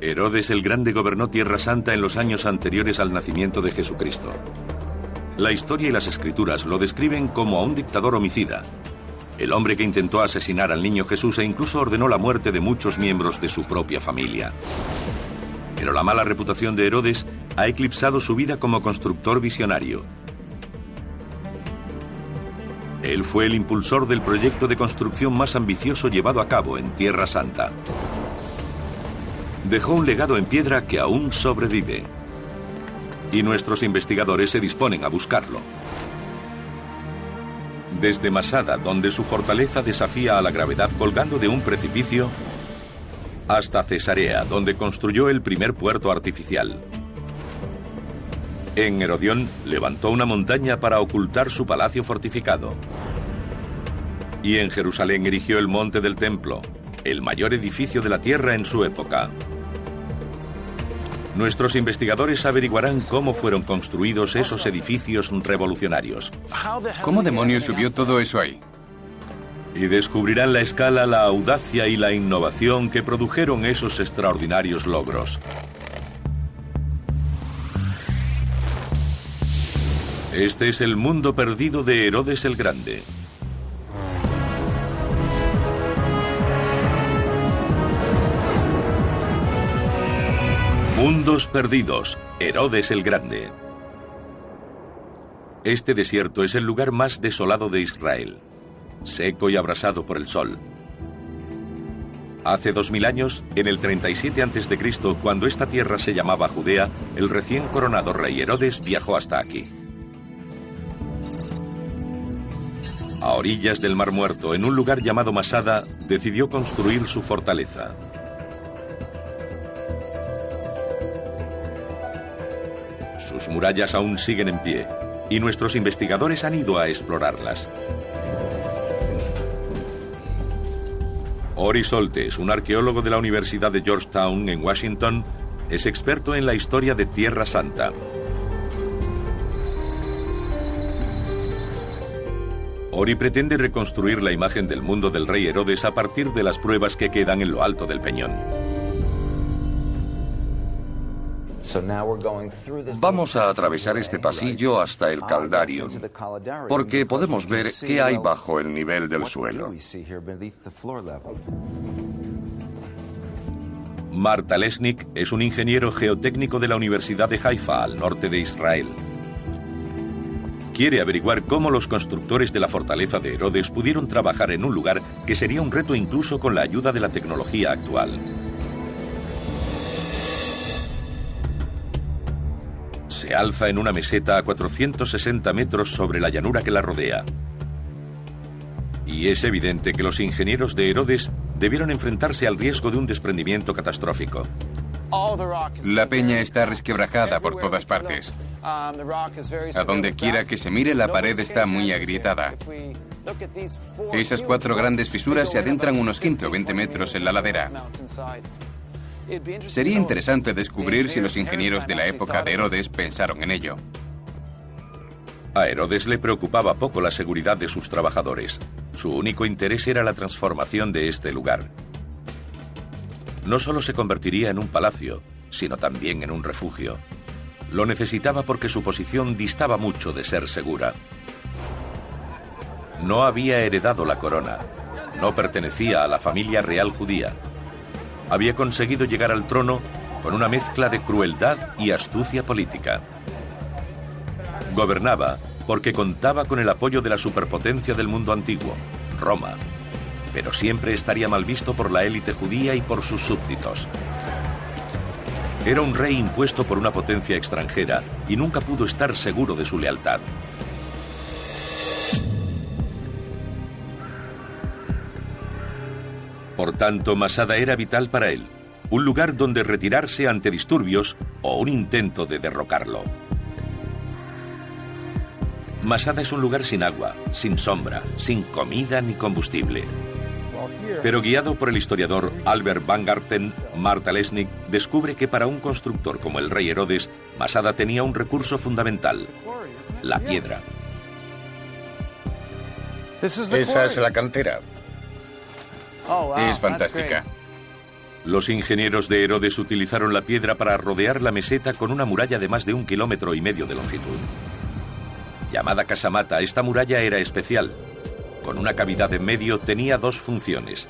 Herodes el Grande gobernó Tierra Santa en los años anteriores al nacimiento de Jesucristo. La historia y las escrituras lo describen como a un dictador homicida, el hombre que intentó asesinar al niño Jesús e incluso ordenó la muerte de muchos miembros de su propia familia. Pero la mala reputación de Herodes ha eclipsado su vida como constructor visionario. Él fue el impulsor del proyecto de construcción más ambicioso llevado a cabo en Tierra Santa. Dejó un legado en piedra que aún sobrevive. Y nuestros investigadores se disponen a buscarlo. Desde Masada, donde su fortaleza desafía a la gravedad colgando de un precipicio, hasta Cesarea, donde construyó el primer puerto artificial. En Herodión levantó una montaña para ocultar su palacio fortificado. Y en Jerusalén erigió el monte del templo, el mayor edificio de la tierra en su época. Nuestros investigadores averiguarán cómo fueron construidos esos edificios revolucionarios. ¿Cómo demonios subió todo eso ahí? Y descubrirán la escala, la audacia y la innovación que produjeron esos extraordinarios logros. Este es el mundo perdido de Herodes el Grande. Mundos perdidos, Herodes el Grande. Este desierto es el lugar más desolado de Israel, seco y abrasado por el sol. Hace 2000 años, en el 37 a.C., cuando esta tierra se llamaba Judea, el recién coronado rey Herodes viajó hasta aquí. A orillas del Mar Muerto, en un lugar llamado Masada, decidió construir su fortaleza. Sus murallas aún siguen en pie, y nuestros investigadores han ido a explorarlas. Ori Soltes, un arqueólogo de la Universidad de Georgetown en Washington, es experto en la historia de Tierra Santa. Ori pretende reconstruir la imagen del mundo del rey Herodes a partir de las pruebas que quedan en lo alto del peñón. Vamos a atravesar este pasillo hasta el Caldarium, porque podemos ver qué hay bajo el nivel del suelo. Marta Lesnik es un ingeniero geotécnico de la Universidad de Haifa, al norte de Israel. Quiere averiguar cómo los constructores de la fortaleza de Herodes pudieron trabajar en un lugar que sería un reto incluso con la ayuda de la tecnología actual. Se alza en una meseta a 460 metros sobre la llanura que la rodea. Y es evidente que los ingenieros de Herodes debieron enfrentarse al riesgo de un desprendimiento catastrófico. La peña está resquebrajada por todas partes. A donde quiera que se mire, la pared está muy agrietada. Esas 4 grandes fisuras se adentran unos 15 o 20 metros en la ladera. Sería interesante descubrir si los ingenieros de la época de Herodes pensaron en ello. A Herodes le preocupaba poco la seguridad de sus trabajadores. Su único interés era la transformación de este lugar. No solo se convertiría en un palacio, sino también en un refugio. Lo necesitaba porque su posición distaba mucho de ser segura. No había heredado la corona. No pertenecía a la familia real judía. Había conseguido llegar al trono con una mezcla de crueldad y astucia política. Gobernaba porque contaba con el apoyo de la superpotencia del mundo antiguo, Roma, pero siempre estaría mal visto por la élite judía y por sus súbditos. Era un rey impuesto por una potencia extranjera y nunca pudo estar seguro de su lealtad. Por tanto, Masada era vital para él, un lugar donde retirarse ante disturbios o un intento de derrocarlo. Masada es un lugar sin agua, sin sombra, sin comida ni combustible. Pero guiado por el historiador Albert Bangarten, Marta Lesnik descubre que para un constructor como el rey Herodes, Masada tenía un recurso fundamental: la piedra. Esa es la cantera. Es fantástica. Los ingenieros de Herodes utilizaron la piedra para rodear la meseta con una muralla de más de 1,5 kilómetros de longitud. Llamada casamata, esta muralla era especial. Con una cavidad en medio tenía dos funciones.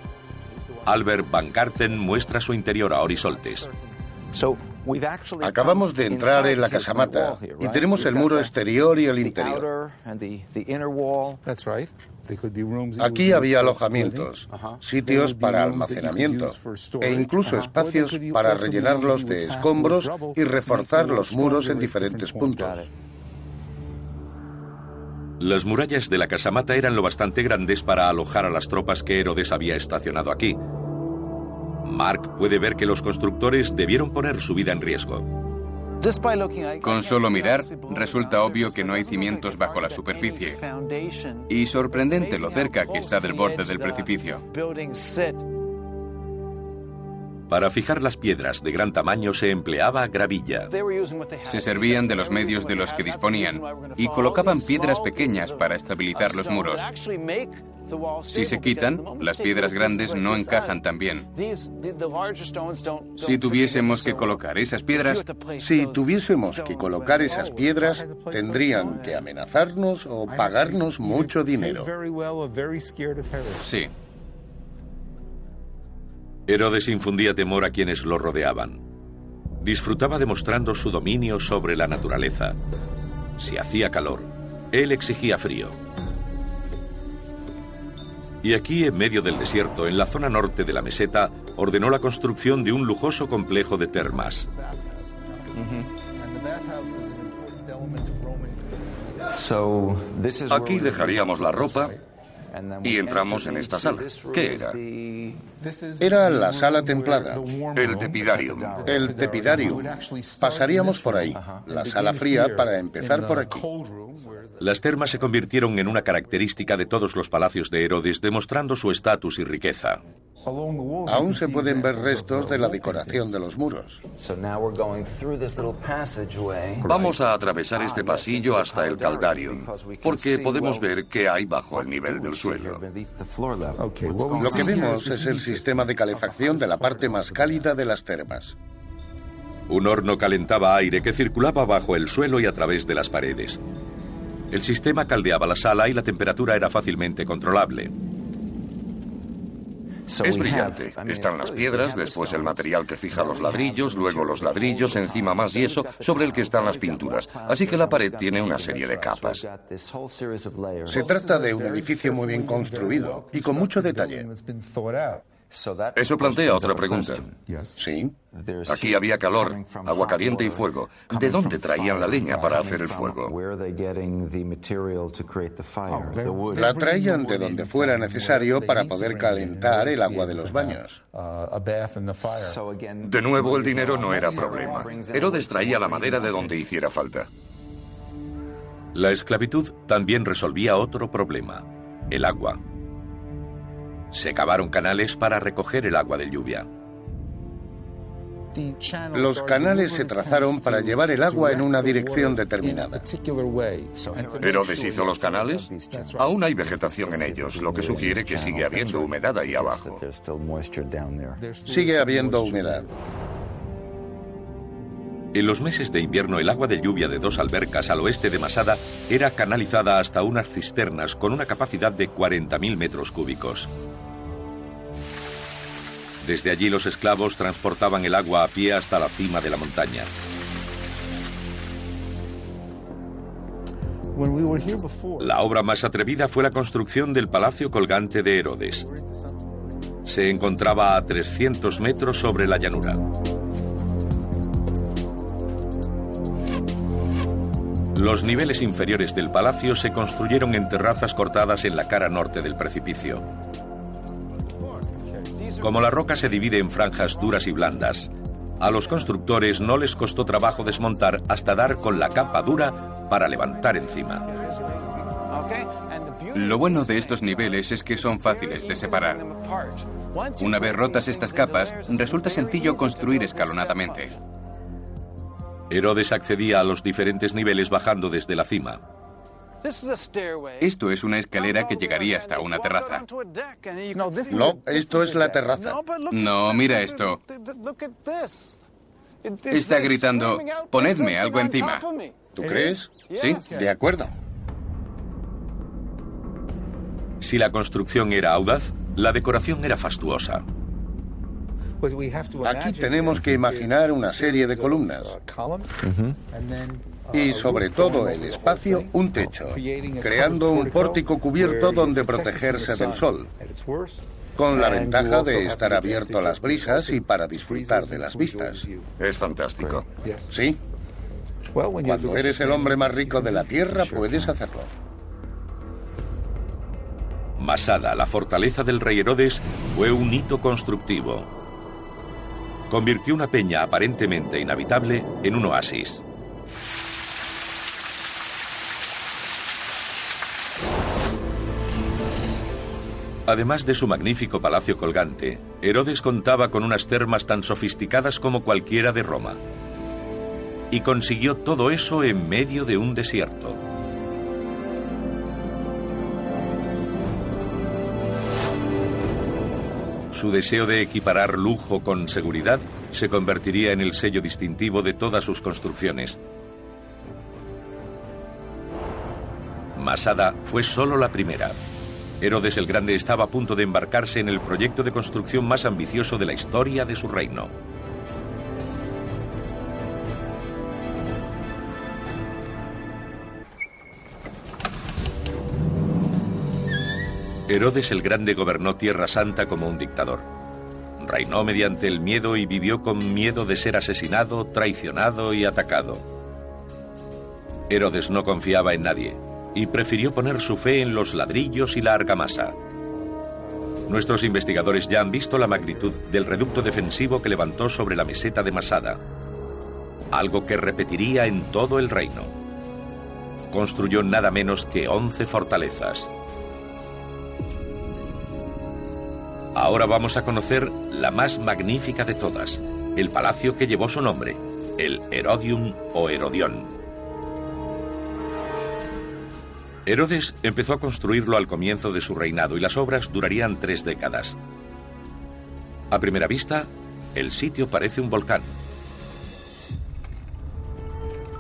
Albert Van Garten muestra su interior a Orisoltes. Acabamos de entrar en la casamata y tenemos el muro exterior y el interior. Aquí había alojamientos, sitios para almacenamiento e incluso espacios para rellenarlos de escombros y reforzar los muros en diferentes puntos. Las murallas de la casamata eran lo bastante grandes para alojar a las tropas que Herodes había estacionado aquí. Mark puede ver que los constructores debieron poner su vida en riesgo. Con solo mirar, resulta obvio que no hay cimientos bajo la superficie. Y sorprendente lo cerca que está del borde del precipicio. Para fijar las piedras de gran tamaño se empleaba gravilla. Se servían de los medios de los que disponían y colocaban piedras pequeñas para estabilizar los muros. Si se quitan, las piedras grandes no encajan tan bien. Si tuviésemos que colocar esas piedras, tendrían que amenazarnos o pagarnos mucho dinero. Sí. Herodes infundía temor a quienes lo rodeaban. Disfrutaba demostrando su dominio sobre la naturaleza. Si hacía calor, él exigía frío. Y aquí, en medio del desierto, en la zona norte de la meseta, ordenó la construcción de un lujoso complejo de termas. Aquí dejaríamos la ropa y entramos en esta sala. ¿Qué era? Era la sala templada. El tepidarium. El tepidarium. Pasaríamos por ahí. La sala fría para empezar por aquí. Las termas se convirtieron en una característica de todos los palacios de Herodes, demostrando su estatus y riqueza. Aún se pueden ver restos de la decoración de los muros. Vamos a atravesar este pasillo hasta el Caldarium, porque podemos ver qué hay bajo el nivel del suelo. Lo que vemos es el sistema de calefacción de la parte más cálida de las termas. Un horno calentaba aire que circulaba bajo el suelo y a través de las paredes. El sistema caldeaba la sala y la temperatura era fácilmente controlable. Es brillante. Están las piedras, después el material que fija los ladrillos, luego los ladrillos, encima más yeso, sobre el que están las pinturas. Así que la pared tiene una serie de capas. Se trata de un edificio muy bien construido y con mucho detalle. Eso plantea otra pregunta. Sí. Aquí había calor, agua caliente y fuego. ¿De dónde traían la leña para hacer el fuego? La traían de donde fuera necesario para poder calentar el agua de los baños. De nuevo, el dinero no era problema. Herodes traía la madera de donde hiciera falta. La esclavitud también resolvía otro problema: el agua. Se cavaron canales para recoger el agua de lluvia. Los canales se trazaron para llevar el agua en una dirección determinada. ¿Herodes hizo los canales? Aún hay vegetación en ellos, lo que sugiere que sigue habiendo humedad ahí abajo. Sigue habiendo humedad. En los meses de invierno, el agua de lluvia de 2 albercas al oeste de Masada era canalizada hasta unas cisternas con una capacidad de 40.000 metros cúbicos. Desde allí los esclavos transportaban el agua a pie hasta la cima de la montaña. La obra más atrevida fue la construcción del palacio colgante de Herodes. Se encontraba a 300 metros sobre la llanura. Los niveles inferiores del palacio se construyeron en terrazas cortadas en la cara norte del precipicio. Como la roca se divide en franjas duras y blandas, a los constructores no les costó trabajo desmontar hasta dar con la capa dura para levantar encima. Lo bueno de estos niveles es que son fáciles de separar. Una vez rotas estas capas, resulta sencillo construir escalonadamente. Herodes accedía a los diferentes niveles bajando desde la cima. Esto es una escalera que llegaría hasta una terraza. No, esto es la terraza. No, mira esto. Está gritando, ponedme algo encima. ¿Tú crees? Sí. De acuerdo. Si la construcción era audaz, la decoración era fastuosa. Aquí tenemos que imaginar una serie de columnas. Y sobre todo el espacio, un techo, creando un pórtico cubierto donde protegerse del sol, con la ventaja de estar abierto a las brisas y para disfrutar de las vistas. Es fantástico. Sí. Cuando eres el hombre más rico de la Tierra, puedes hacerlo. Masada, la fortaleza del rey Herodes, fue un hito constructivo. Convirtió una peña aparentemente inhabitable en un oasis. Además de su magnífico palacio colgante, Herodes contaba con unas termas tan sofisticadas como cualquiera de Roma. Y consiguió todo eso en medio de un desierto. Su deseo de equiparar lujo con seguridad se convertiría en el sello distintivo de todas sus construcciones. Masada fue solo la primera. Herodes el Grande estaba a punto de embarcarse en el proyecto de construcción más ambicioso de la historia de su reino. Herodes el Grande gobernó Tierra Santa como un dictador. Reinó mediante el miedo y vivió con miedo de ser asesinado, traicionado y atacado. Herodes no confiaba en nadie y prefirió poner su fe en los ladrillos y la argamasa. Nuestros investigadores ya han visto la magnitud del reducto defensivo que levantó sobre la meseta de Masada, algo que repetiría en todo el reino. Construyó nada menos que 11 fortalezas. Ahora vamos a conocer la más magnífica de todas, el palacio que llevó su nombre, el Herodium o Herodión. Herodes empezó a construirlo al comienzo de su reinado y las obras durarían 3 décadas. A primera vista, el sitio parece un volcán.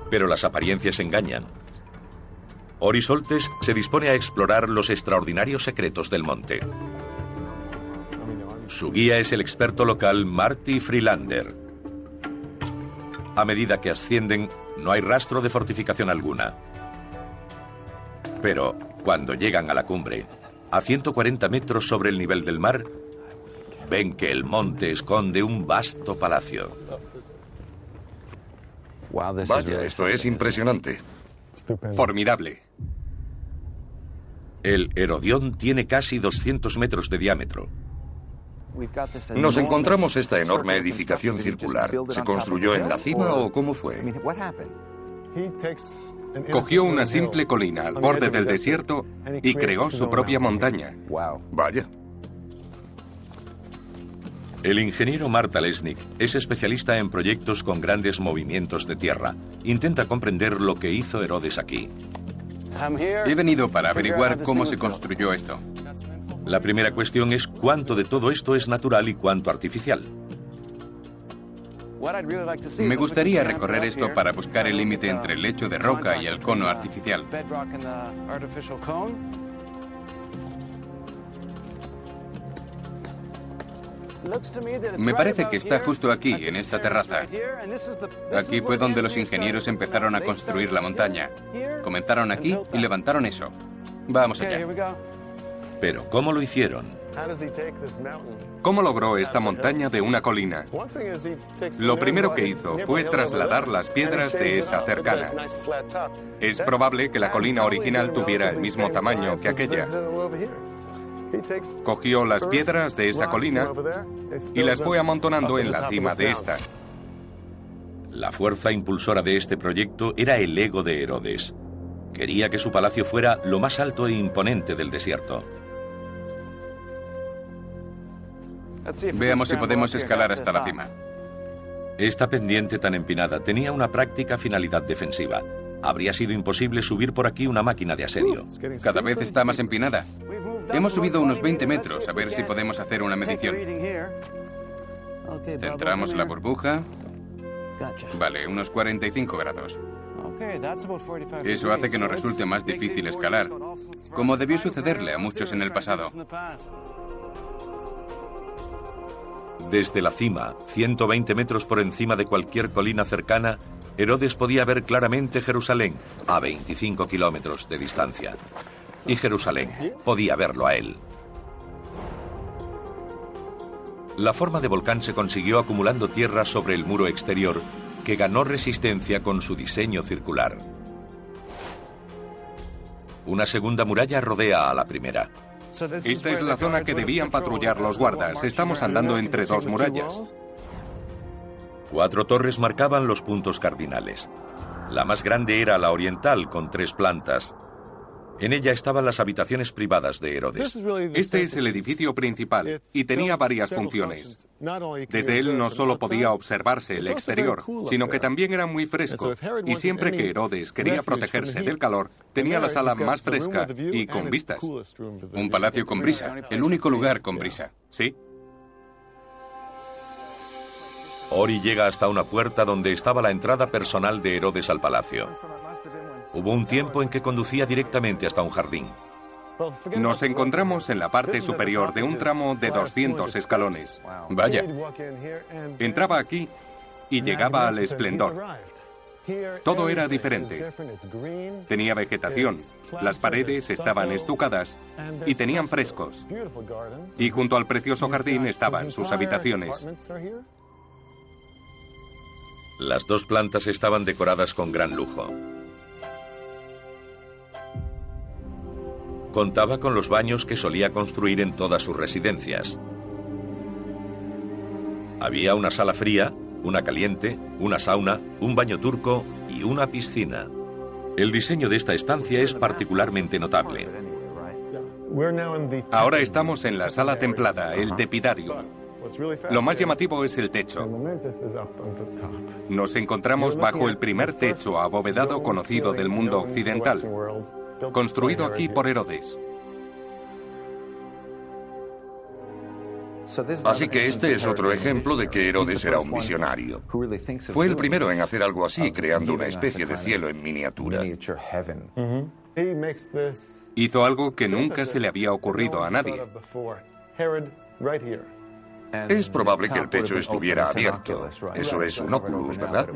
Pero las apariencias engañan. Orisoltes se dispone a explorar los extraordinarios secretos del monte. Su guía es el experto local Marty Freelander. A medida que ascienden, no hay rastro de fortificación alguna. Pero, cuando llegan a la cumbre, a 140 metros sobre el nivel del mar, ven que el monte esconde un vasto palacio. Vaya, esto es impresionante. Formidable. El Herodión tiene casi 200 metros de diámetro. Nos encontramos esta enorme edificación circular. ¿Se construyó en la cima o cómo fue? Cogió una simple colina al borde del desierto y creó su propia montaña. Vaya. El ingeniero Marta Lesnick es especialista en proyectos con grandes movimientos de tierra. Intenta comprender lo que hizo Herodes aquí. He venido para averiguar cómo se construyó esto. La primera cuestión es cuánto de todo esto es natural y cuánto artificial. Me gustaría recorrer esto para buscar el límite entre el lecho de roca y el cono artificial. Me parece que está justo aquí, en esta terraza. Aquí fue donde los ingenieros empezaron a construir la montaña. Comenzaron aquí y levantaron eso. Vamos allá. Pero, ¿cómo lo hicieron? ¿Cómo logró esta montaña de una colina? Lo primero que hizo fue trasladar las piedras de esa cercana. Es probable que la colina original tuviera el mismo tamaño que aquella. Cogió las piedras de esa colina y las fue amontonando en la cima de esta. La fuerza impulsora de este proyecto era el ego de Herodes. Quería que su palacio fuera lo más alto e imponente del desierto. Veamos si podemos escalar hasta la cima. Esta pendiente tan empinada tenía una práctica finalidad defensiva. Habría sido imposible subir por aquí una máquina de asedio. Cada vez está más empinada. Hemos subido unos 20 metros, a ver si podemos hacer una medición. Centramos la burbuja. Vale, unos 45 grados. Eso hace que nos resulte más difícil escalar, como debió sucederle a muchos en el pasado. Desde la cima, 120 metros por encima de cualquier colina cercana, Herodes podía ver claramente Jerusalén, a 25 kilómetros de distancia. Y Jerusalén podía verlo a él. La forma de volcán se consiguió acumulando tierra sobre el muro exterior, que ganó resistencia con su diseño circular. Una segunda muralla rodea a la primera. Esta es la zona que debían patrullar los guardas. Estamos andando entre dos murallas. 4 torres marcaban los puntos cardinales. La más grande era la oriental, con 3 plantas. En ella estaban las habitaciones privadas de Herodes. Este es el edificio principal y tenía varias funciones. Desde él no solo podía observarse el exterior, sino que también era muy fresco. Y siempre que Herodes quería protegerse del calor, tenía la sala más fresca y con vistas. Un palacio con brisa, el único lugar con brisa. ¿Sí? Ori llega hasta una puerta donde estaba la entrada personal de Herodes al palacio. Hubo un tiempo en que conducía directamente hasta un jardín. Nos encontramos en la parte superior de un tramo de 200 escalones. Vaya. Entraba aquí y llegaba al esplendor. Todo era diferente. Tenía vegetación, las paredes estaban estucadas y tenían frescos. Y junto al precioso jardín estaban sus habitaciones. Las 2 plantas estaban decoradas con gran lujo. Contaba con los baños que solía construir en todas sus residencias. Había una sala fría, una caliente, una sauna, un baño turco y una piscina. El diseño de esta estancia es particularmente notable. Ahora estamos en la sala templada, el tepidarium. Lo más llamativo es el techo. Nos encontramos bajo el primer techo abovedado conocido del mundo occidental, construido aquí por Herodes. Así que este es otro ejemplo de que Herodes era un visionario. Fue el primero en hacer algo así, creando una especie de cielo en miniatura. Hizo algo que nunca se le había ocurrido a nadie. Es probable que el techo estuviera abierto. Eso es un oculus, ¿verdad?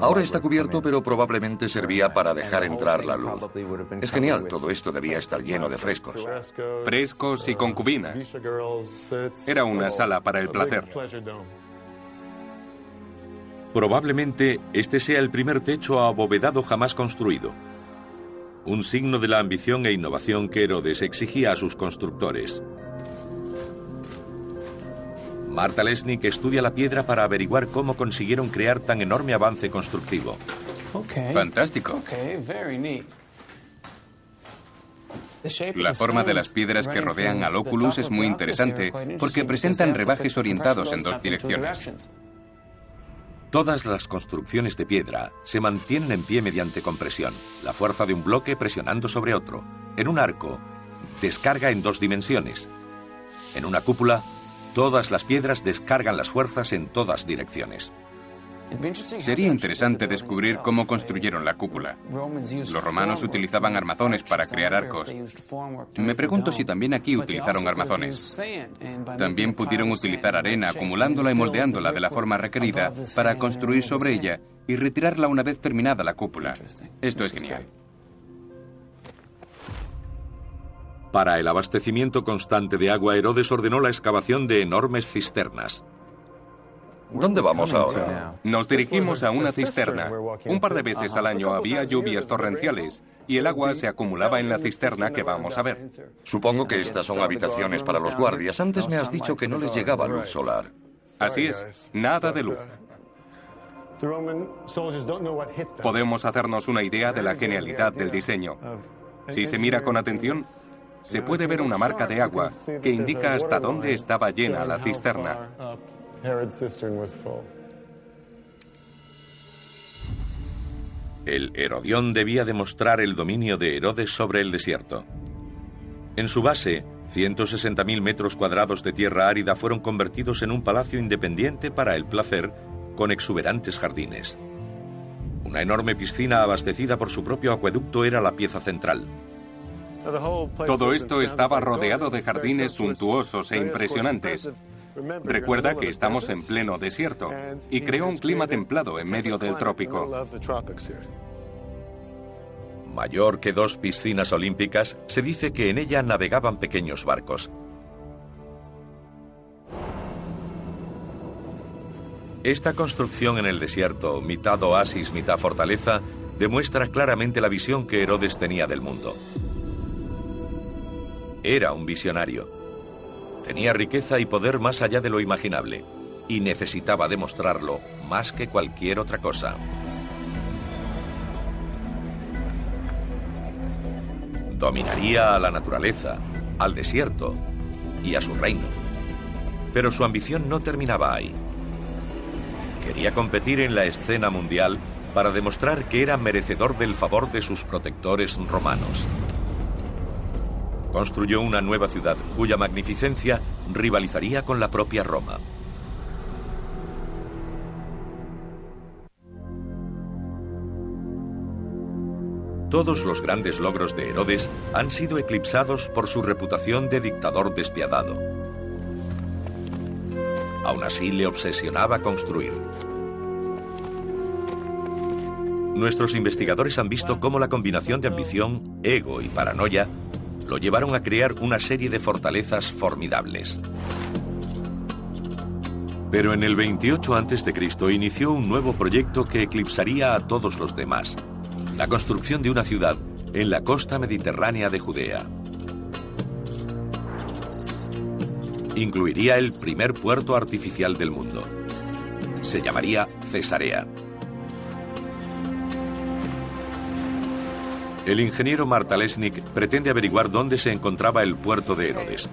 Ahora está cubierto, pero probablemente servía para dejar entrar la luz. Es genial, todo esto debía estar lleno de frescos. Frescos y concubinas. Era una sala para el placer. Probablemente este sea el primer techo abovedado jamás construido. Un signo de la ambición e innovación que Herodes exigía a sus constructores. Marta Lesnick estudia la piedra para averiguar cómo consiguieron crear tan enorme avance constructivo. Fantástico. La forma de las piedras que rodean al oculus es muy interesante porque presentan rebajes orientados en 2 direcciones. Todas las construcciones de piedra se mantienen en pie mediante compresión, la fuerza de un bloque presionando sobre otro. En un arco, descarga en 2 dimensiones. En una cúpula, todas las piedras descargan las fuerzas en todas direcciones. Sería interesante descubrir cómo construyeron la cúpula. Los romanos utilizaban armazones para crear arcos. Me pregunto si también aquí utilizaron armazones. También pudieron utilizar arena, acumulándola y moldeándola de la forma requerida para construir sobre ella y retirarla una vez terminada la cúpula. Esto es genial. Para el abastecimiento constante de agua, Herodes ordenó la excavación de enormes cisternas. ¿Dónde vamos ahora? Nos dirigimos a una cisterna. Un par de veces al año había lluvias torrenciales y el agua se acumulaba en la cisterna que vamos a ver. Supongo que estas son habitaciones para los guardias. Antes me has dicho que no les llegaba luz solar. Así es, nada de luz. Podemos hacernos una idea de la genialidad del diseño. Si se mira con atención, se puede ver una marca de agua que indica hasta dónde estaba llena la cisterna. El Herodión debía demostrar el dominio de Herodes sobre el desierto. En su base, 160.000 metros cuadrados de tierra árida fueron convertidos en un palacio independiente para el placer, con exuberantes jardines. Una enorme piscina abastecida por su propio acueducto era la pieza central. Todo esto estaba rodeado de jardines suntuosos e impresionantes. Recuerda que estamos en pleno desierto y creó un clima templado en medio del trópico. Mayor que 2 piscinas olímpicas, se dice que en ella navegaban pequeños barcos. Esta construcción en el desierto, mitad oasis, mitad fortaleza, demuestra claramente la visión que Herodes tenía del mundo. Era un visionario. Tenía riqueza y poder más allá de lo imaginable, y necesitaba demostrarlo más que cualquier otra cosa. Dominaría a la naturaleza, al desierto y a su reino. Pero su ambición no terminaba ahí. Quería competir en la escena mundial para demostrar que era merecedor del favor de sus protectores romanos. Construyó una nueva ciudad cuya magnificencia rivalizaría con la propia Roma. Todos los grandes logros de Herodes han sido eclipsados por su reputación de dictador despiadado. Aún así, le obsesionaba construir. Nuestros investigadores han visto cómo la combinación de ambición, ego y paranoia lo llevaron a crear una serie de fortalezas formidables. Pero en el 28 a.C. inició un nuevo proyecto que eclipsaría a todos los demás: la construcción de una ciudad en la costa mediterránea de Judea. Incluiría el primer puerto artificial del mundo. Se llamaría Cesarea. El ingeniero Martalesnik pretende averiguar dónde se encontraba el puerto de Herodes.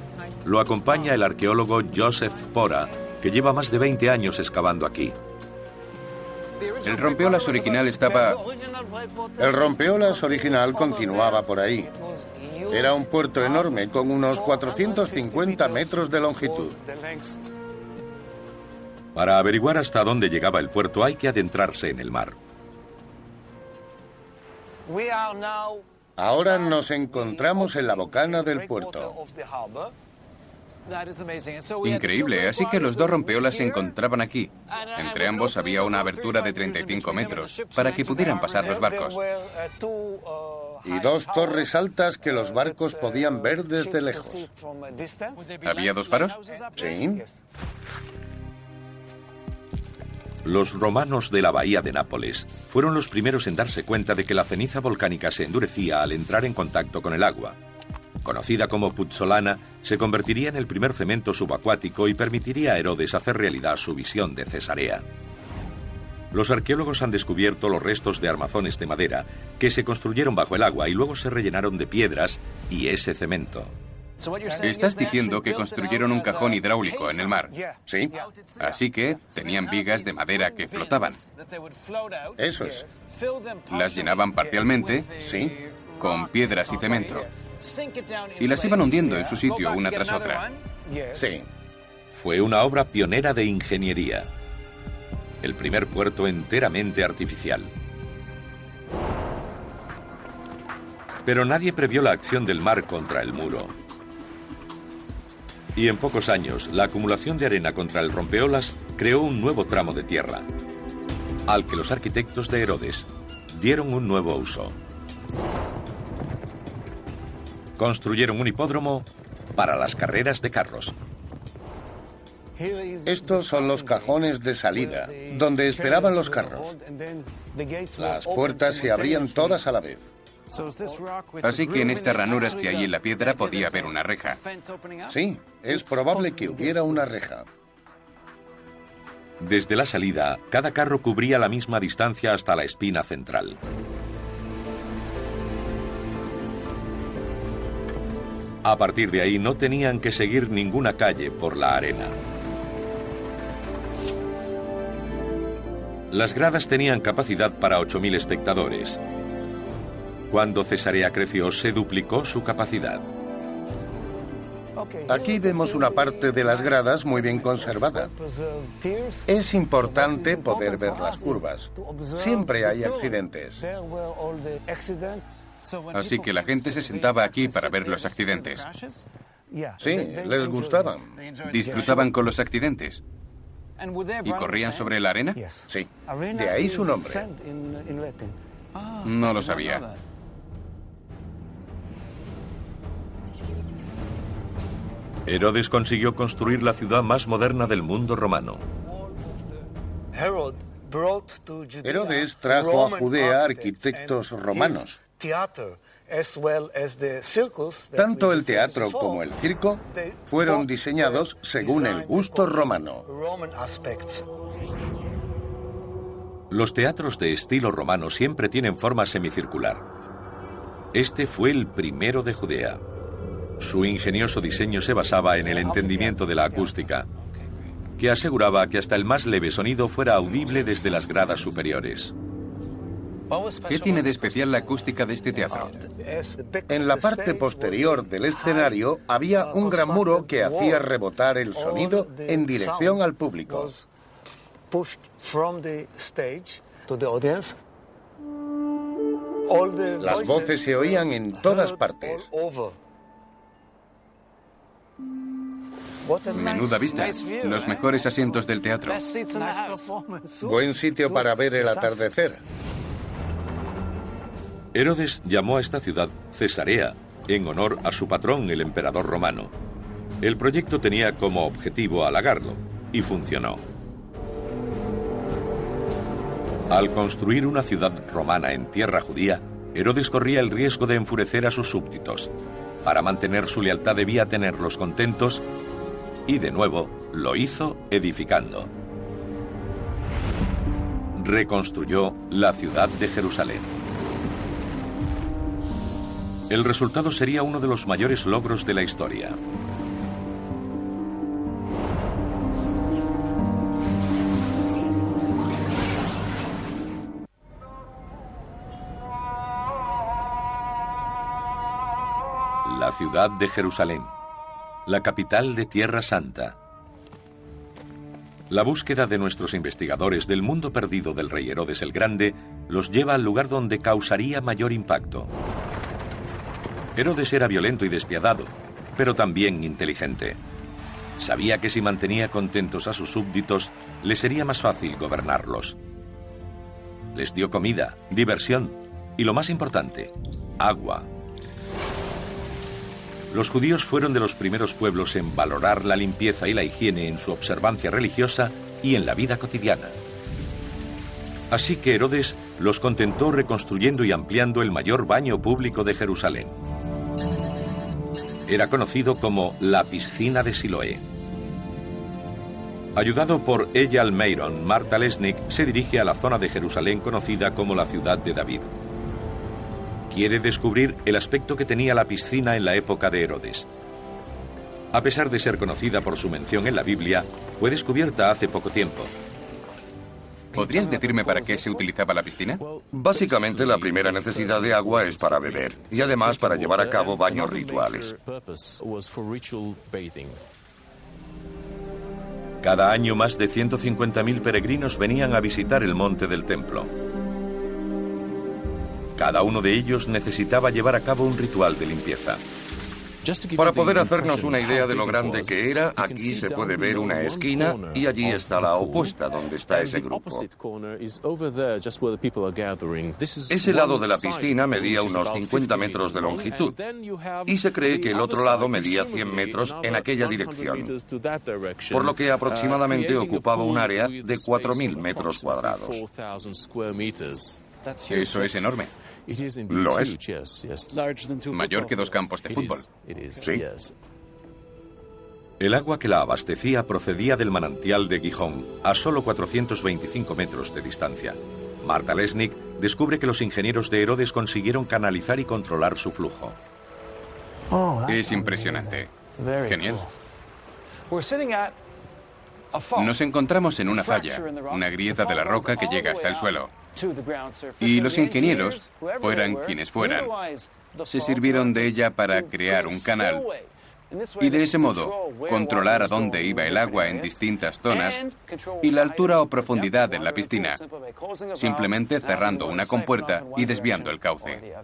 Lo acompaña el arqueólogo Joseph Pora, que lleva más de 20 años excavando aquí. El rompeolas original estaba... El rompeolas original continuaba por ahí. Era un puerto enorme con unos 450 metros de longitud. Para averiguar hasta dónde llegaba el puerto hay que adentrarse en el mar. Ahora nos encontramos en la bocana del puerto. Increíble, así que los 2 rompeolas se encontraban aquí. Entre ambos había una abertura de 35 metros para que pudieran pasar los barcos. Y 2 torres altas que los barcos podían ver desde lejos. ¿Había 2 faros? Sí. Los romanos de la bahía de Nápoles fueron los primeros en darse cuenta de que la ceniza volcánica se endurecía al entrar en contacto con el agua. Conocida como puzzolana, se convertiría en el primer cemento subacuático y permitiría a Herodes hacer realidad su visión de Cesarea. Los arqueólogos han descubierto los restos de armazones de madera que se construyeron bajo el agua y luego se rellenaron de piedras y ese cemento. Estás diciendo que construyeron un cajón hidráulico en el mar. Sí. Así que tenían vigas de madera que flotaban. Eso es. Las llenaban parcialmente, Sí. con piedras y cemento. Y las iban hundiendo en su sitio una tras otra. Sí. Fue una obra pionera de ingeniería. El primer puerto enteramente artificial. Pero nadie previó la acción del mar contra el muro. Y en pocos años, la acumulación de arena contra el rompeolas creó un nuevo tramo de tierra, al que los arquitectos de Herodes dieron un nuevo uso. Construyeron un hipódromo para las carreras de carros. Estos son los cajones de salida, donde esperaban los carros. Las puertas se abrían todas a la vez. Así que en estas ranuras que hay en la piedra podía haber una reja. Sí, es probable que hubiera una reja. Desde la salida, cada carro cubría la misma distancia hasta la espina central. A partir de ahí no tenían que seguir ninguna calle por la arena. Las gradas tenían capacidad para 8.000 espectadores. Cuando Cesarea creció, se duplicó su capacidad. Aquí vemos una parte de las gradas muy bien conservada. Es importante poder ver las curvas. Siempre hay accidentes. Así que la gente se sentaba aquí para ver los accidentes. Sí, les gustaban. ¿Disfrutaban con los accidentes? ¿Y corrían sobre la arena? Sí, de ahí su nombre. No lo sabía. Herodes consiguió construir la ciudad más moderna del mundo romano. Herodes trajo a Judea arquitectos romanos. Tanto el teatro como el circo fueron diseñados según el gusto romano. Los teatros de estilo romano siempre tienen forma semicircular. Este fue el primero de Judea. Su ingenioso diseño se basaba en el entendimiento de la acústica, que aseguraba que hasta el más leve sonido fuera audible desde las gradas superiores. ¿Qué tiene de especial la acústica de este teatro? En la parte posterior del escenario había un gran muro que hacía rebotar el sonido en dirección al público. Las voces se oían en todas partes. Menuda vista. Los mejores asientos del teatro. Buen sitio para ver el atardecer. Herodes llamó a esta ciudad Cesarea, en honor a su patrón, el emperador romano. El proyecto tenía como objetivo halagarlo, y funcionó. Al construir una ciudad romana en tierra judía, Herodes corría el riesgo de enfurecer a sus súbditos. Para mantener su lealtad debía tenerlos contentos, y de nuevo lo hizo edificando. Reconstruyó la ciudad de Jerusalén. El resultado sería uno de los mayores logros de la historia. La ciudad de Jerusalén, la capital de Tierra Santa. La búsqueda de nuestros investigadores del mundo perdido del rey Herodes el Grande los lleva al lugar donde causaría mayor impacto. Herodes era violento y despiadado, pero también inteligente. Sabía que si mantenía contentos a sus súbditos, le sería más fácil gobernarlos. Les dio comida, diversión y, lo más importante, agua. Los judíos fueron de los primeros pueblos en valorar la limpieza y la higiene en su observancia religiosa y en la vida cotidiana. Así que Herodes los contentó reconstruyendo y ampliando el mayor baño público de Jerusalén. Era conocido como la piscina de Siloé. Ayudado por Eyal Meiron, Marta Lesnick se dirige a la zona de Jerusalén conocida como la ciudad de David. Quiere descubrir el aspecto que tenía la piscina en la época de Herodes. A pesar de ser conocida por su mención en la Biblia, fue descubierta hace poco tiempo. ¿Podrías decirme para qué se utilizaba la piscina? Básicamente, la primera necesidad de agua es para beber y además para llevar a cabo baños rituales. Cada año más de 150.000 peregrinos venían a visitar el monte del templo. Cada uno de ellos necesitaba llevar a cabo un ritual de limpieza. Para poder hacernos una idea de lo grande que era, aquí se puede ver una esquina y allí está la opuesta, donde está ese grupo. Ese lado de la piscina medía unos 50 metros de longitud y se cree que el otro lado medía 100 metros en aquella dirección, por lo que aproximadamente ocupaba un área de 4.000 metros cuadrados. Eso es enorme. Lo es. Mayor que 2 campos de fútbol. Sí. El agua que la abastecía procedía del manantial de Gijón, a solo 425 metros de distancia. Marta Lesnick descubre que los ingenieros de Herodes consiguieron canalizar y controlar su flujo. Es impresionante. Genial. Nos encontramos en una falla, una grieta de la roca que llega hasta el suelo. Y los ingenieros, fueran quienes fueran, se sirvieron de ella para crear un canal y de ese modo controlar a dónde iba el agua en distintas zonas y la altura o profundidad en la piscina, simplemente cerrando una compuerta y desviando el cauce.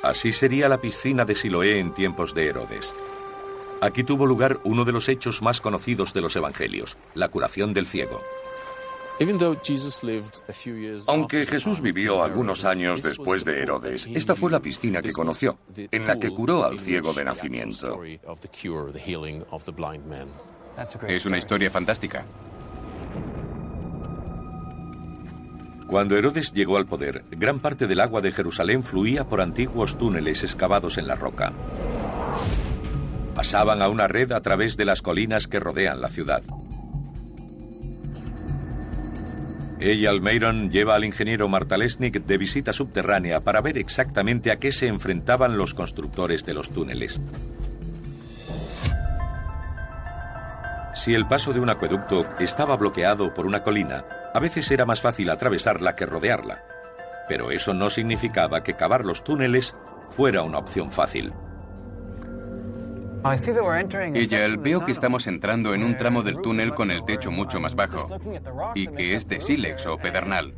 Así sería la piscina de Siloé en tiempos de Herodes. Aquí tuvo lugar uno de los hechos más conocidos de los evangelios, la curación del ciego. Aunque Jesús vivió algunos años después de Herodes, esta fue la piscina que conoció, en la que curó al ciego de nacimiento. Es una historia fantástica. Cuando Herodes llegó al poder, gran parte del agua de Jerusalén fluía por antiguos túneles excavados en la roca. Pasaban a una red a través de las colinas que rodean la ciudad. Eyal Mayron lleva al ingeniero Martalesnik de visita subterránea para ver exactamente a qué se enfrentaban los constructores de los túneles. Si el paso de un acueducto estaba bloqueado por una colina, a veces era más fácil atravesarla que rodearla. Pero eso no significaba que cavar los túneles fuera una opción fácil. Eyal, veo que estamos entrando en un tramo del túnel con el techo mucho más bajo y que es de sílex o pedernal,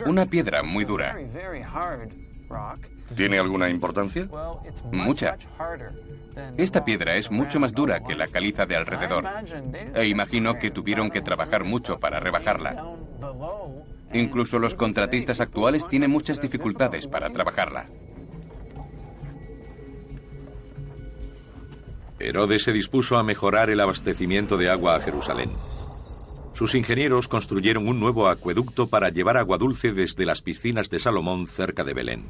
una piedra muy dura. ¿Tiene alguna importancia? Mucha. Esta piedra es mucho más dura que la caliza de alrededor e imagino que tuvieron que trabajar mucho para rebajarla. Incluso los contratistas actuales tienen muchas dificultades para trabajarla. Herodes se dispuso a mejorar el abastecimiento de agua a Jerusalén. Sus ingenieros construyeron un nuevo acueducto para llevar agua dulce desde las piscinas de Salomón cerca de Belén.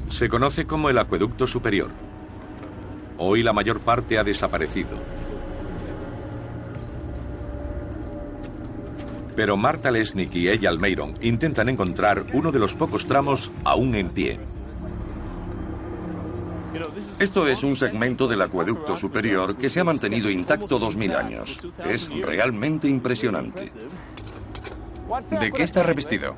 Se conoce como el acueducto superior. Hoy la mayor parte ha desaparecido. Pero Martalesnik y Eyal Mayron intentan encontrar uno de los pocos tramos aún en pie. Esto es un segmento del acueducto superior que se ha mantenido intacto 2000 años. Es realmente impresionante. ¿De qué está revestido?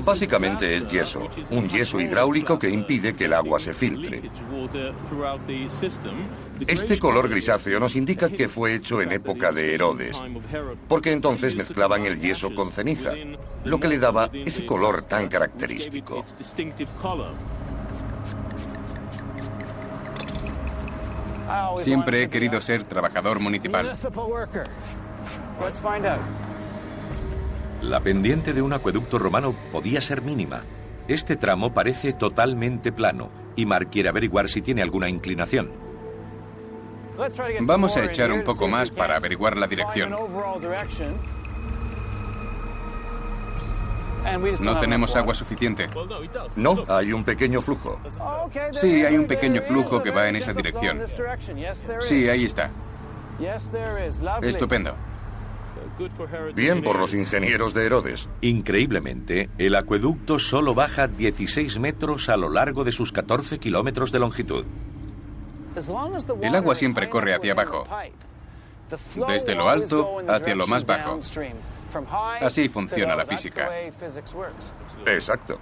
Básicamente es yeso, un yeso hidráulico que impide que el agua se filtre. Este color grisáceo nos indica que fue hecho en época de Herodes, porque entonces mezclaban el yeso con ceniza, lo que le daba ese color tan característico. Siempre he querido ser trabajador municipal. La pendiente de un acueducto romano podía ser mínima. Este tramo parece totalmente plano y Mark quiere averiguar si tiene alguna inclinación. Vamos a echar un poco más para averiguar la dirección. No tenemos agua suficiente. No, hay un pequeño flujo. Sí, hay un pequeño flujo que va en esa dirección. Sí, ahí está. Estupendo. Bien por los ingenieros de Herodes. Increíblemente, el acueducto solo baja 16 metros a lo largo de sus 14 kilómetros de longitud. El agua siempre corre hacia abajo, desde lo alto hacia lo más bajo. Así funciona la física. Exacto.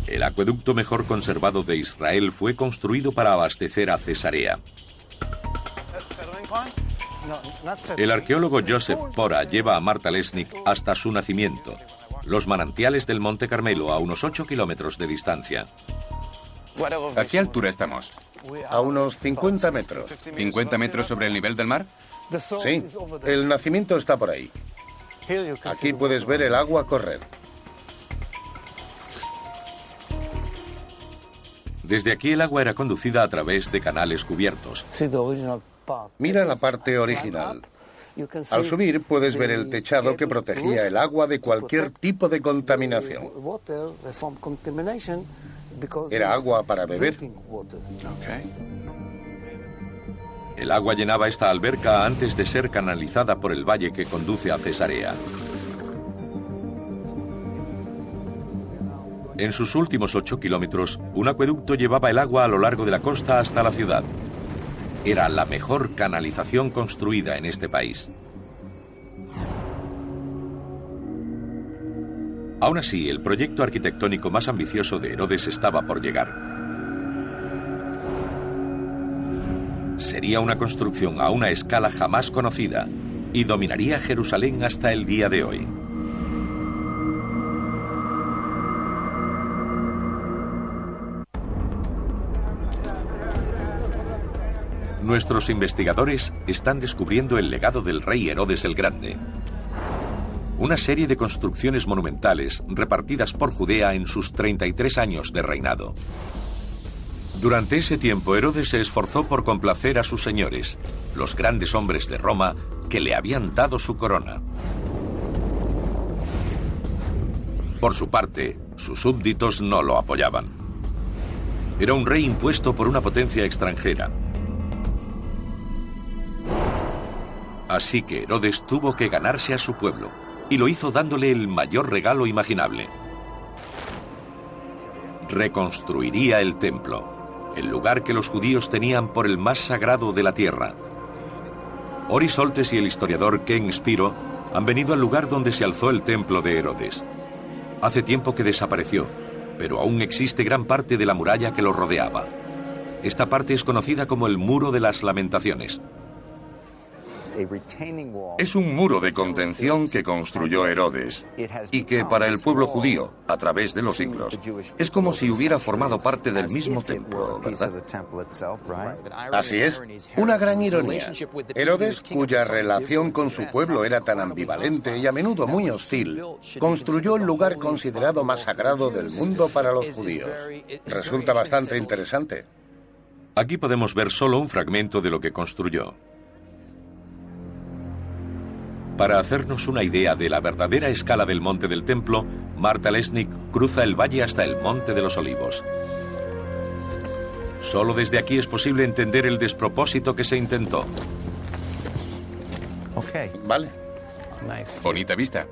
El acueducto mejor conservado de Israel fue construido para abastecer a Cesarea. El arqueólogo Joseph Pora lleva a Martalesnik hasta su nacimiento, los manantiales del Monte Carmelo, a unos 8 kilómetros de distancia. ¿A qué altura estamos? A unos 50 metros. ¿50 metros sobre el nivel del mar? Sí, el nacimiento está por ahí. Aquí puedes ver el agua correr. Desde aquí el agua era conducida a través de canales cubiertos. Mira la parte original. Al subir puedes ver el techado que protegía el agua de cualquier tipo de contaminación. Era agua para beber. El agua llenaba esta alberca antes de ser canalizada por el valle que conduce a Cesarea. En sus últimos 8 kilómetros, un acueducto llevaba el agua a lo largo de la costa hasta la ciudad. Era la mejor canalización construida en este país. Aún así, el proyecto arquitectónico más ambicioso de Herodes estaba por llegar. Sería una construcción a una escala jamás conocida y dominaría Jerusalén hasta el día de hoy. Nuestros investigadores están descubriendo el legado del rey Herodes el Grande. Una serie de construcciones monumentales repartidas por Judea en sus 33 años de reinado. Durante ese tiempo, Herodes se esforzó por complacer a sus señores, los grandes hombres de Roma que le habían dado su corona. Por su parte, sus súbditos no lo apoyaban. Era un rey impuesto por una potencia extranjera. Así que Herodes tuvo que ganarse a su pueblo, y lo hizo dándole el mayor regalo imaginable. Reconstruiría el templo, el lugar que los judíos tenían por el más sagrado de la tierra. Ori Soltes y el historiador Ken Spiro han venido al lugar donde se alzó el templo de Herodes. Hace tiempo que desapareció, pero aún existe gran parte de la muralla que lo rodeaba. Esta parte es conocida como el Muro de las Lamentaciones. Es un muro de contención que construyó Herodes y que para el pueblo judío, a través de los siglos, es como si hubiera formado parte del mismo templo, ¿verdad? Así es, una gran ironía. Herodes, cuya relación con su pueblo era tan ambivalente y a menudo muy hostil, construyó el lugar considerado más sagrado del mundo para los judíos. Resulta bastante interesante. Aquí podemos ver solo un fragmento de lo que construyó. Para hacernos una idea de la verdadera escala del monte del templo, Marta Lesnick cruza el valle hasta el Monte de los Olivos. Solo desde aquí es posible entender el despropósito que se intentó. Vale. Bonita vista.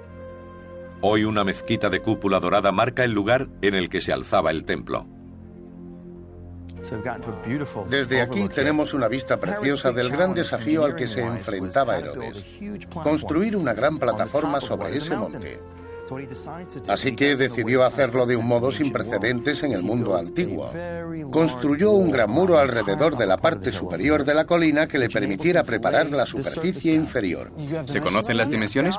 Hoy una mezquita de cúpula dorada marca el lugar en el que se alzaba el templo. Desde aquí tenemos una vista preciosa del gran desafío al que se enfrentaba Herodes: construir una gran plataforma sobre ese monte. Así que decidió hacerlo de un modo sin precedentes en el mundo antiguo. Construyó un gran muro alrededor de la parte superior de la colina que le permitiera preparar la superficie inferior. ¿Se conocen las dimensiones?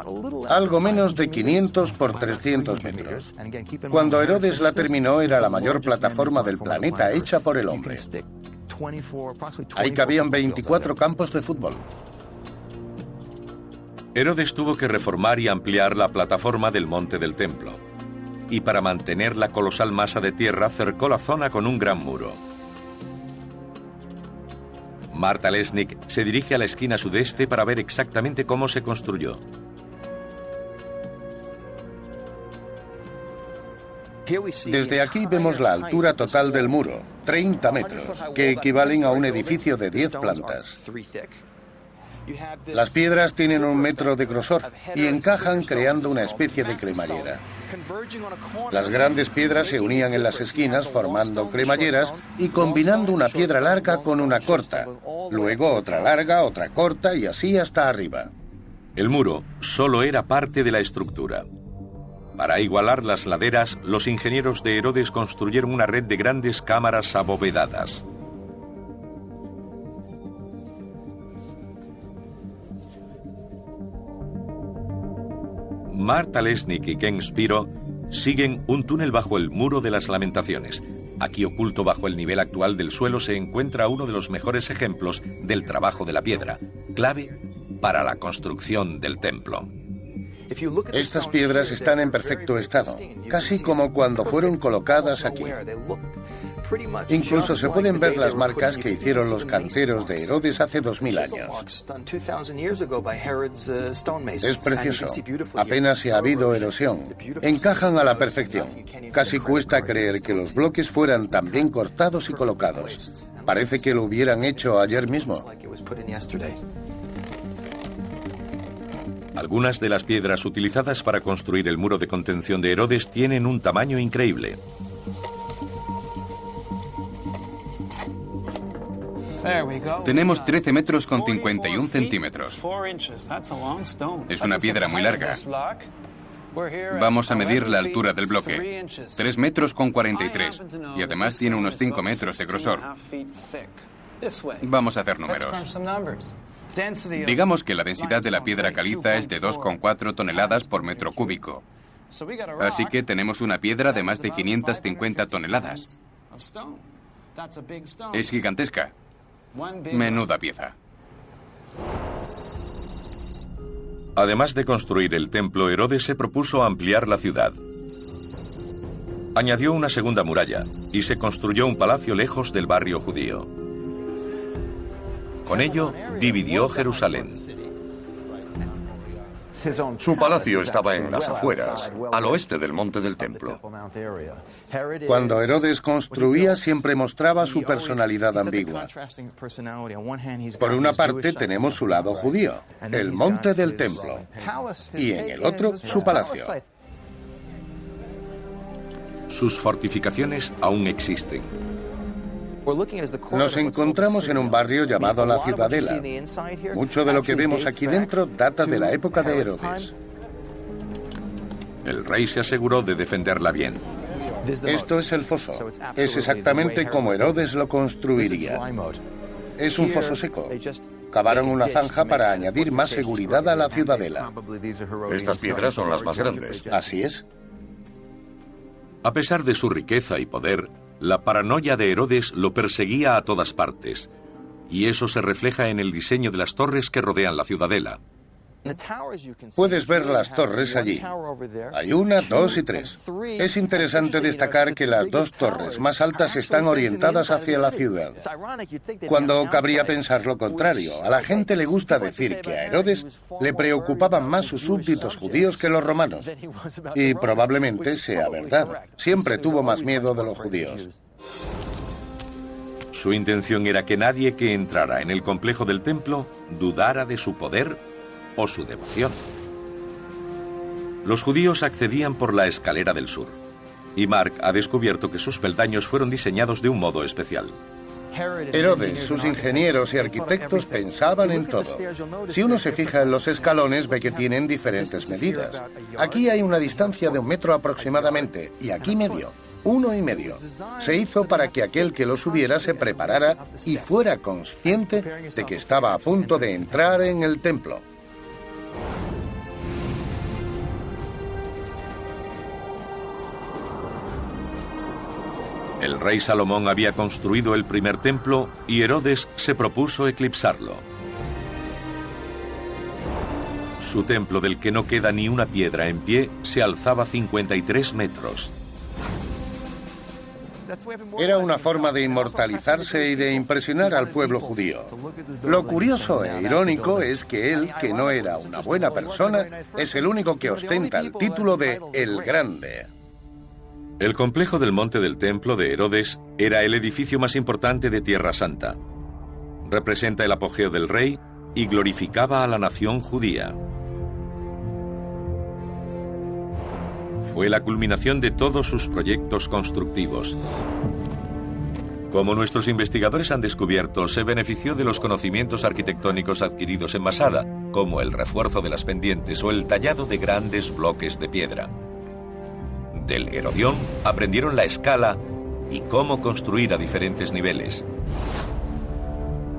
Algo menos de 500 por 300 metros. Cuando Herodes la terminó, era la mayor plataforma del planeta hecha por el hombre. Ahí cabían 24 campos de fútbol. Herodes tuvo que reformar y ampliar la plataforma del monte del templo. Y para mantener la colosal masa de tierra, cercó la zona con un gran muro. Marta Lesnick se dirige a la esquina sudeste para ver exactamente cómo se construyó. Desde aquí vemos la altura total del muro, 30 metros, que equivalen a un edificio de 10 plantas. Las piedras tienen 1 metro de grosor y encajan creando una especie de cremallera. Las grandes piedras se unían en las esquinas formando cremalleras y combinando una piedra larga con una corta, luego otra larga, otra corta y así hasta arriba. El muro solo era parte de la estructura. Para igualar las laderas, los ingenieros de Herodes construyeron una red de grandes cámaras abovedadas. Marta Lesnick y Ken Spiro siguen un túnel bajo el Muro de las Lamentaciones. Aquí, oculto bajo el nivel actual del suelo, se encuentra uno de los mejores ejemplos del trabajo de la piedra, clave para la construcción del templo. Estas piedras están en perfecto estado, casi como cuando fueron colocadas aquí. Incluso se pueden ver las marcas que hicieron los canteros de Herodes hace 2000 años. Es precioso. Apenas si ha habido erosión. Encajan a la perfección. Casi cuesta creer que los bloques fueran tan bien cortados y colocados. Parece que lo hubieran hecho ayer mismo. Algunas de las piedras utilizadas para construir el muro de contención de Herodes tienen un tamaño increíble. Tenemos 13 metros con 51 centímetros. Es una piedra muy larga. Vamos a medir la altura del bloque. 3 metros con 43. Y además tiene unos 5 metros de grosor. Vamos a hacer números. Digamos que la densidad de la piedra caliza es de 2,4 toneladas por metro cúbico. Así que tenemos una piedra de más de 550 toneladas. Es gigantesca. Menuda pieza. Además de construir el templo, Herodes se propuso ampliar la ciudad. Añadió una segunda muralla y se construyó un palacio lejos del barrio judío. Con ello, dividió Jerusalén. Su palacio estaba en las afueras, al oeste del monte del templo. Cuando Herodes construía, siempre mostraba su personalidad ambigua. Por una parte tenemos su lado judío, el monte del templo, y en el otro, su palacio. Sus fortificaciones aún existen. Nos encontramos en un barrio llamado La Ciudadela. Mucho de lo que vemos aquí dentro data de la época de Herodes. El rey se aseguró de defenderla bien. Esto es el foso. Es exactamente como Herodes lo construiría. Es un foso seco. Cavaron una zanja para añadir más seguridad a la ciudadela. Estas piedras son las más grandes. Así es. A pesar de su riqueza y poder, la paranoia de Herodes lo perseguía a todas partes, y eso se refleja en el diseño de las torres que rodean la ciudadela. Puedes ver las torres allí. Hay 1, 2 y 3. Es interesante destacar que las 2 torres más altas están orientadas hacia la ciudad, cuando cabría pensar lo contrario. A la gente le gusta decir que a Herodes le preocupaban más sus súbditos judíos que los romanos. Y probablemente sea verdad. Siempre tuvo más miedo de los judíos. Su intención era que nadie que entrara en el complejo del templo dudara de su poder o su devoción. Los judíos accedían por la escalera del sur, y Mark ha descubierto que sus peldaños fueron diseñados de un modo especial. Herodes, sus ingenieros y arquitectos pensaban en todo. Si uno se fija en los escalones, ve que tienen diferentes medidas. Aquí hay una distancia de 1 metro aproximadamente, y aquí medio. 1,5. Se hizo para que aquel que lo subiera se preparara y fuera consciente de que estaba a punto de entrar en el templo. El rey Salomón había construido el primer templo y Herodes se propuso eclipsarlo. Su templo, del que no queda ni una piedra en pie, se alzaba 53 metros. Era una forma de inmortalizarse y de impresionar al pueblo judío. Lo curioso e irónico es que él, que no era una buena persona, es el único que ostenta el título de El Grande. El complejo del Monte del Templo de Herodes era el edificio más importante de Tierra Santa. Representa el apogeo del rey y glorificaba a la nación judía. Fue la culminación de todos sus proyectos constructivos. Como nuestros investigadores han descubierto, se benefició de los conocimientos arquitectónicos adquiridos en Masada, como el refuerzo de las pendientes o el tallado de grandes bloques de piedra. Del Herodión aprendieron la escala y cómo construir a diferentes niveles.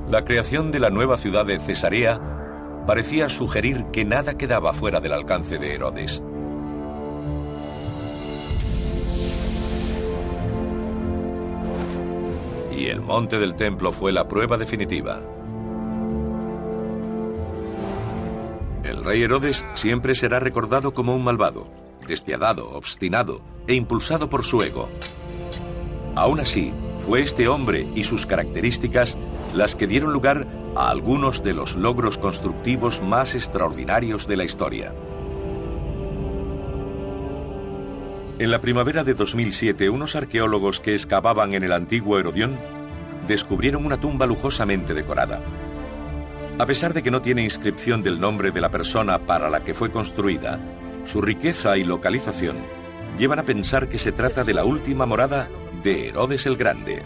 La creación de la nueva ciudad de Cesarea parecía sugerir que nada quedaba fuera del alcance de Herodes. Y el monte del templo fue la prueba definitiva. El rey Herodes siempre será recordado como un malvado, despiadado, obstinado e impulsado por su ego. Aún así, fue este hombre y sus características las que dieron lugar a algunos de los logros constructivos más extraordinarios de la historia. En la primavera de 2007, unos arqueólogos que excavaban en el antiguo Herodión descubrieron una tumba lujosamente decorada. A pesar de que no tiene inscripción del nombre de la persona para la que fue construida, su riqueza y localización llevan a pensar que se trata de la última morada de Herodes el Grande.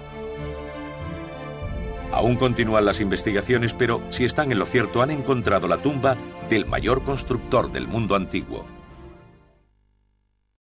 Aún continúan las investigaciones, pero si están en lo cierto, han encontrado la tumba del mayor constructor del mundo antiguo.